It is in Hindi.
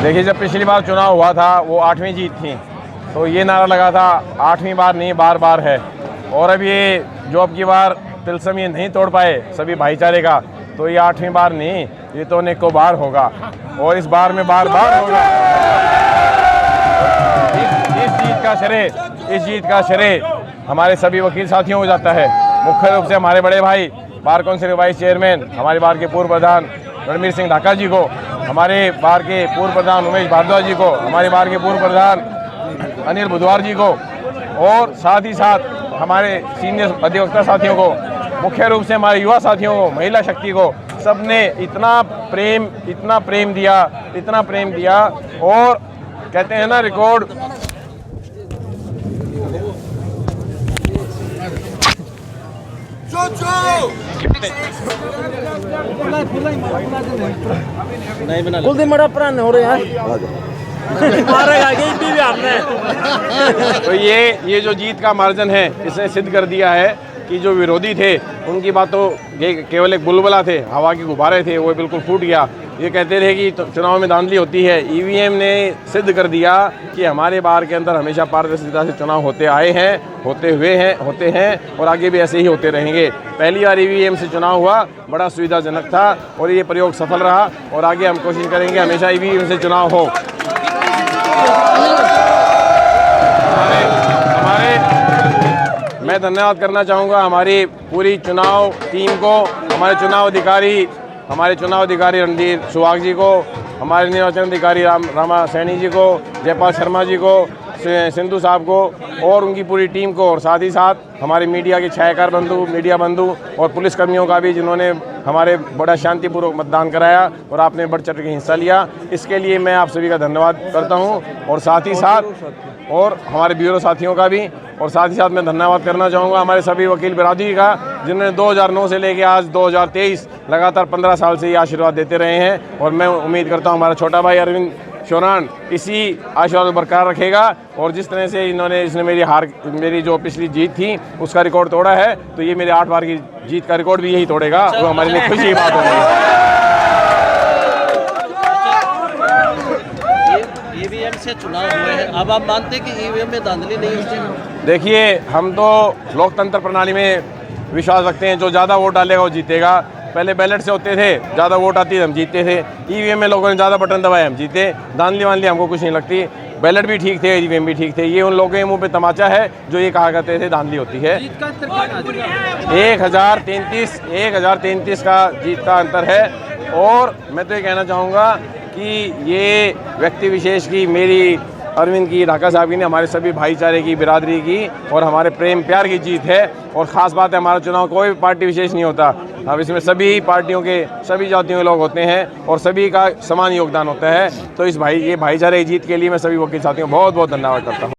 देखिए, जब पिछली बार चुनाव हुआ था वो 8वीं जीत थी, तो ये नारा लगा था 8वीं बार नहीं बार बार है। और अब ये जो अब की बार तिलस्म ये नहीं तोड़ पाए सभी भाईचारे का, तो ये 8वीं बार नहीं, ये तो नेको बार होगा और इस बार में बार बार होगा। इस जीत का श्रेय हमारे सभी वकील साथियों को जाता है। मुख्य रूप से हमारे बड़े भाई बार काउंसिल के वाइस चेयरमैन हमारे बार के पूर्व प्रधान रणवीर सिंह ढाका जी को, हमारे बार के पूर्व प्रधान उमेश भारद्वाज जी को, हमारे बार के पूर्व प्रधान अनिल बुधवार जी को, और साथ ही साथ हमारे सीनियर अधिवक्ता साथियों को, मुख्य रूप से हमारे युवा साथियों को, महिला शक्ति को, सबने इतना प्रेम दिया। और कहते हैं ना, रिकॉर्ड कुलदीप बड़ा पुराने हो रहे हैं। तो ये जो जीत का मार्जिन है, इसने सिद्ध कर दिया है कि जो विरोधी थे उनकी बातों केवल एक बुलबुला थे, हवा के गुब्बारे थे, वो बिल्कुल फूट गया। ये कहते थे कि चुनाव में धांधली होती है। ईवीएम ने सिद्ध कर दिया कि हमारे बार के अंदर हमेशा पारदर्शिता से चुनाव होते आए हैं, होते हैं और आगे भी ऐसे ही होते रहेंगे। पहली बार ईवीएम से चुनाव हुआ, बड़ा सुविधाजनक था और ये प्रयोग सफल रहा और आगे हम कोशिश करेंगे हमेशा ईवीएम से चुनाव हो। मैं धन्यवाद करना चाहूँगा हमारी पूरी चुनाव टीम को, हमारे चुनाव अधिकारी रणधीर सुहाग जी को, हमारे निर्वाचन अधिकारी रामा सैनी जी को, जयपाल शर्मा जी को, सिंधु साहब को और उनकी पूरी टीम को, और साथ ही साथ हमारे मीडिया के छायाकार बंधु, मीडिया बंधु और पुलिसकर्मियों का भी, जिन्होंने हमारे बड़ा शांतिपूर्वक मतदान कराया और आपने बढ़ चढ़ के हिस्सा लिया। इसके लिए मैं आप सभी का धन्यवाद करता हूं और साथ ही साथ और हमारे ब्यूरो साथियों का भी, और साथ ही साथ मैं धन्यवाद करना चाहूँगा हमारे सभी वकील बिरादरी का, जिन्होंने 2009 से लेकर आज 2023 लगातार 15 साल से ये आशीर्वाद देते रहे हैं। और मैं उम्मीद करता हूँ हमारा छोटा भाई अरविंद शोरान इसी आशीर्वाद बरकरार रखेगा और जिस तरह से इसने मेरी जो पिछली जीत थी उसका रिकॉर्ड तोड़ा है, तो ये मेरे 8 बार की जीत का रिकॉर्ड भी यही तोड़ेगा। वो हमारे लिए खुशी की बात होगी। ईवीएम से चुनाव हुए हैं, अब आप मानते हैं कि ईवीएम में धांधली नहीं होती? देखिए, हम तो लोकतंत्र प्रणाली में विश्वास रखते हैं, जो ज़्यादा वोट डालेगा वो जीतेगा। पहले बैलेट से होते थे, ज़्यादा वोट आती है हम जीतते थे। ईवीएम में लोगों ने ज़्यादा बटन दबाए, हम जीते। धांधली वांधली हमको कुछ नहीं लगती। बैलेट भी ठीक थे, ईवीएम भी ठीक थे। ये उन लोगों के मुंह पे तमाचा है जो ये कहा करते थे धांधली होती है। 1033 का जीत का अंतर है। और मैं तो ये कहना चाहूँगा कि ये व्यक्ति विशेष की, मेरी, अरविंद की, ढाका साहब की, ने हमारे सभी भाईचारे की, बिरादरी की और हमारे प्रेम प्यार की जीत है। और ख़ास बात है, हमारा चुनाव कोई पार्टी विशेष नहीं होता। अब इसमें सभी पार्टियों के, सभी जातियों के लोग होते हैं और सभी का समान योगदान होता है। तो ये भाईचारे की जीत के लिए मैं सभी वकील साथियों को बहुत बहुत धन्यवाद करता हूँ।